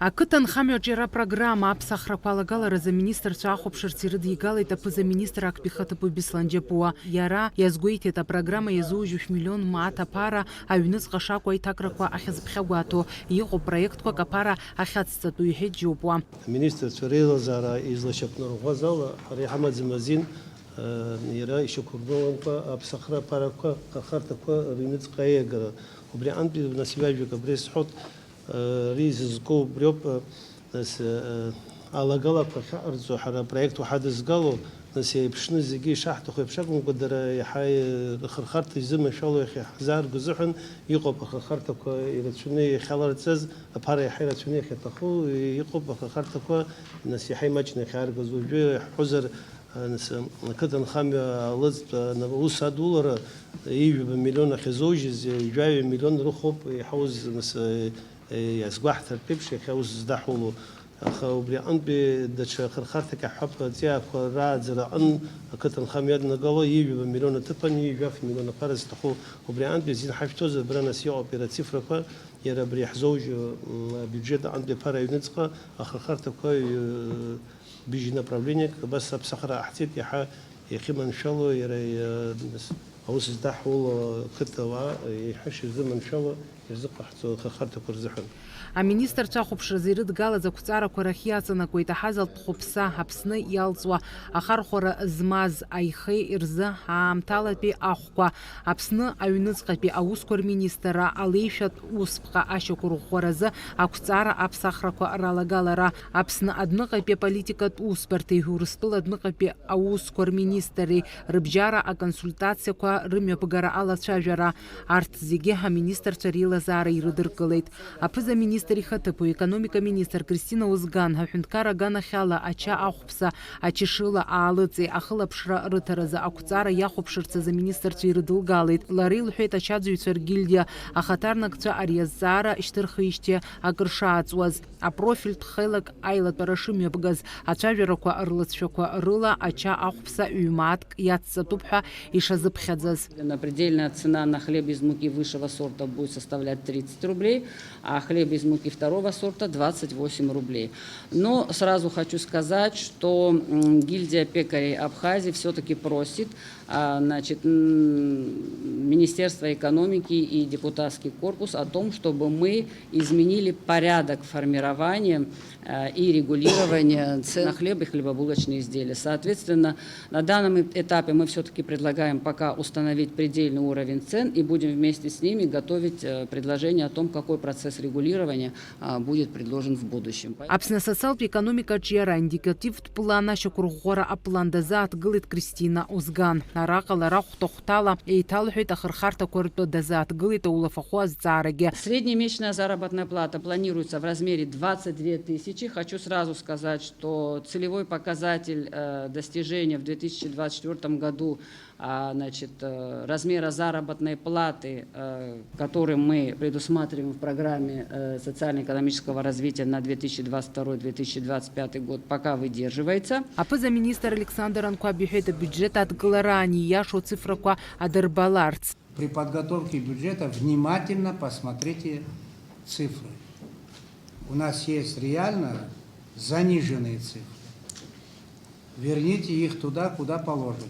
Акытан хамиоджера программа апсахраквалагала заминистрцәа ахәаԥшырц ирыдигалеит аԥыза-министр Акпихаҭыԥ Беслан-Џьапуа. Иара иазгәеиҭеит апрограмма иазужьуш миллион мааҭ аԥара аҩныҵҟа шакәу аиҭакрақәа ахьазԥхьагәаҭо. Иҟоуп проектқәак аԥара ахьацҵатәу, иҳәеит Џьопуа. Аминистрцәа реилазаара излашьапнарӷәӷәаз ала ҳара иҳамаӡам азин иара ишьақәыргыламкәа аԥсахра аԥарақәа ахарҭақәа рыҩныҵҟа аиагара. Убри аҟнытәи нас ҩажәак абри сҳәот ризызку бриоп алагалақәа ахьаҟарҵо ҳара апроект ҳадызгало нас еиԥшны зегьы ишаҳҭаху еиԥш акәымкәа дара иаҳа рхырхарҭа изыманшәало иахьаҳзаарго азыҳәан иҟоуп ахырхарҭақәа ирацәаны иахьаларҵаз аԥара иаҳа ирацәаны иахьаҭаху иҟоуп ахырхарҭақәа нас иаҳа имаҷны иахьааргаз уажәы иаҳҳәозар ақыҭанхамҩа алыҵтә аус адулара ижәба миллион ахьазоужьыз ижәаҩа миллион рыхоуп иаҳауз нас иазгәаҳҭартә еиԥш иахьа аус здаҳуло. Аха убри аҟнытәи даҽа хырхарҭак иаҳҳәап аҵиаақәа рааӡара аҟны ақыҭанхамҩа иаднагало ижәба миллион аҭыԥан ижәаф миллион аԥара зҭаху. Убри аҟнытәи азин ҳашәҭозар абра нас иҟоуп иара ацифрақәа иара абри иаҳзоужьу абиуџьет аҟнытәи аԥара аҩныҵҟа ахырхарҭақәа бижь направлениек бас аԥсахра аҳҭеит иаҳа иахьыманшәало иара аус здаҳуло қыҭауаа иаҳа шырзыманшәало ирзыҟаҳҵо ахырхарҭақәа рзыҳәан. Аминистрцәа ахәаԥшразы ирыдгалаз ақәҵарақәа рахь иаҵанакуеит аҳазалтә хәыԥса Аԥсны иалҵуа ахархәара змаз аихеи рзы аамҭалатәи ахәқәа. Аԥсны аҩныҵҟатәи аусқәа рминистрра алеишәатә усԥҟа ашьақәырӷәӷәаразы ақәҵара аԥсахрақәа ралагалара. Аԥсны адәныҟатәи аполитикатә усбарҭеи Урыстәыла адәныҟатәи аусқәа рминистри рыбжьара аконсультациақәа рымҩаԥгара алацәажәара. Арҭ зегьы аминистрцәа реилазаара ирыдыркылеит. Аԥыза-министр Ихаҭыԥу економика министр Кристина Узган аҳәынҭқар аганахьала ача ахәԥса ачышыла аалыҵи ахылаԥшра рыҭаразы ақәҵара иахәаԥшырц азаминистрцәа ирыдылгалеит. Лара илҳәеит ачаӡыҩцәа ргильдиа ахаҭарнакцәа ари азҵаара ишьҭырхижьҭеи акыр шааҵуаз. Апрофильтә хелак аилатәара шымҩаԥгаз ацәажәарақәа рлыҵшәақәа рыла ача ахәԥса ҩ-мааҭк иацҵатәуп ҳәа ишазыԥхьаӡаз. Предельная цена на хлеб из муки высшего сорта будет составлять 30 рублей, а хлеб из муки второго сорта 28 рублей. Но сразу хочу сказать, что гильдия пекарей Абхазии все-таки просит Министерство экономики и депутатский корпус о том, чтобы мы изменили порядок формирования и регулирования цен на хлеб и хлебобулочные изделия. Соответственно, на данном этапе мы все-таки предлагаем пока установить предельный уровень цен и будем вместе с ними готовить предложение о том, какой процесс регулирования будет предложен в будущем. Аԥсны асоциалтә економикаҿ иара индикативтә план ашьақәырӷәӷәара аплан дазааҭгылеит Кристина Узган. Араҟа лара хәҭа-хәҭала еиҭалҳәеит ахырхарҭақәа ртәы дазааҭгылеит аулафахәы азҵаарагьы. Среднемесячная заработная плата планируется в размере 22 тысячи. Хочу сразу сказать, что целевой показатель достижения в 2024 году размера заработной платы, который мы предусматриваем в программе социально-экономического развития на 2022-2025 год, пока выдерживается. Аԥыза-министр Александр Анқәаб иҳәеит абиуџьет адкылара анииашоу цифрақәа адырбаларц. При подготовке бюджета внимательно посмотрите цифры. У нас есть реально заниженные цифры. Верните их туда, куда положено.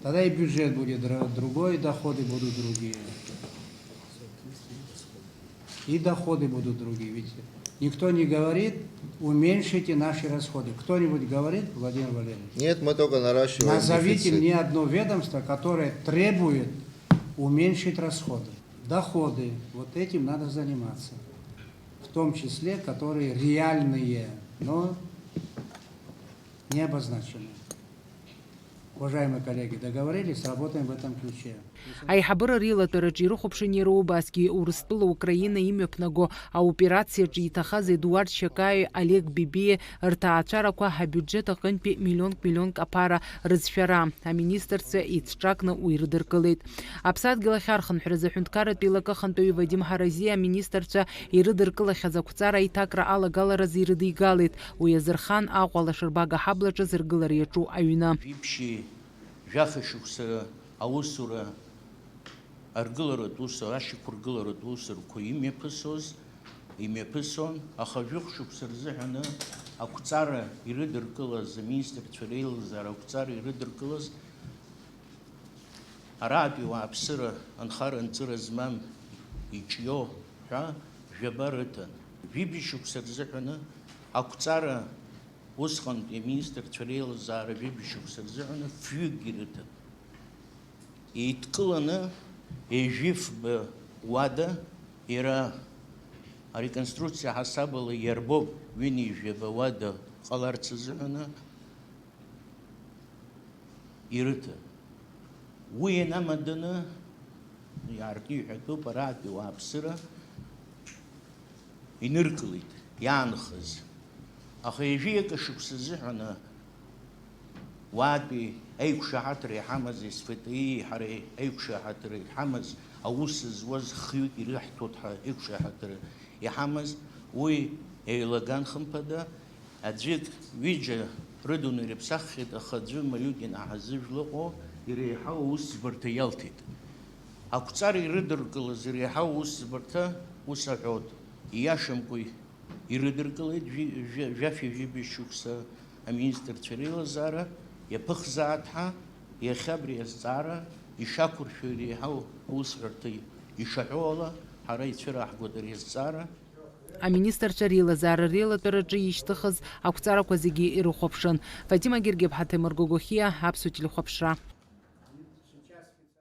Тогда и бюджет будет другой, и доходы будут другие. И доходы будут другие. Ведь никто не говорит, уменьшите наши расходы. Кто-нибудь говорит, Владимир Валерьевич? Нет, мы только наращиваем. Назовите мне одно ведомство, которое требует уменьшить расходы. Доходы, вот этим надо заниматься. В том числе, которые реальные, но не обозначенные. Уважаемые коллеги, договорились, работаем в этом ключе. Аиҳабыра реилатәараҿ ирыхәаԥшын иара убасгьы Урыстәыла Украина имҩаԥнаго аоперациаҿ иҭахаз Едуард Шьакаи, Олег Бибие рҭаацәарақәа ҳабиуџьет аҟынтәи миллионк аԥара рызшәара. Аминистрцәа еицҿакны уи ирыдыркылеит. Аԥсадгьыл ахьархынҳәразы аҳәынҭқарратә еилакы ахантәаҩы Вадим Ҳаразиа аминистрцәа ирыдыркылахьаз ақәҵара аиҭакра алагаларазы ирыдигалеит. Уи азырхан Аҟәа Алашырбага ҳаблаҿы зыргылара иаҿу аҩны. Аргыларатә ус, ашьақәыргыларатә ус рқәа имҩаԥысуаз имҩаԥысон, аха жәохә-шықәса рзыҳәаны ақәҵара ирыдыркылаз, аминистрцәа реилазаара ақәҵара ирыдыркылаз аратәи уааԥсыра анхара-анҵыра змам иҿио ҳәа жәаба рыҭан. Жәибжь-шықәса рзыҳәаны ақәҵара усҟантәи аминистрцәа реилазаара жәибжь-шықәса рзыҳәаны фҩыкгьы рыҭан. Еидкыланы ежәифба уада иара ареконструкциа ҳасабала иарбоуп ҩынҩажәаба уада ҟаларц азыҳәаны ирыҭан. Уи ианамаданы иаартны иҳәатәуп аратәи уааԥсыра иныркылеит иаанхаз. Аха ежәиак ашықәса азыҳәаны уаатәи аиқәшаҳаҭра иҳамаз СФТИ ҳареи аиқәшаҳаҭра иҳамаз аус зуаз хҩык ирыҳҭоит ҳәа аиқәшаҳаҭра иҳамаз уи еилаган хымԥада аӡәык ҩыџьа рыдуны ирыԥсаххьеит, аха аӡәы Малиукин аҳазыжәлаҟәо иреиҳау аусӡбарҭа иалҭеит. Ақәҵара ирыдыркылаз иреиҳау аусӡбарҭа ус аҳәот, ииашамкәа ирыдыркылеит жәаф-ижәибжь-шықәса аминистрцәа реилазаара иаԥыхзааҭҳа иахьа абри азҵаара ишақәыршәо иреиҳау аусҳәарҭа ишаҳәо ала ҳара ицәыраҳгоит ари азҵаара. Аминистрцәа реилазаара реилатәараҿы ишьҭыхыз ақәҵарақәа зегьы ирыхәаԥшын. Фатима Гергиԥҳа, Ҭемыр Гогохиа, Аԥсуа телехәаԥшра.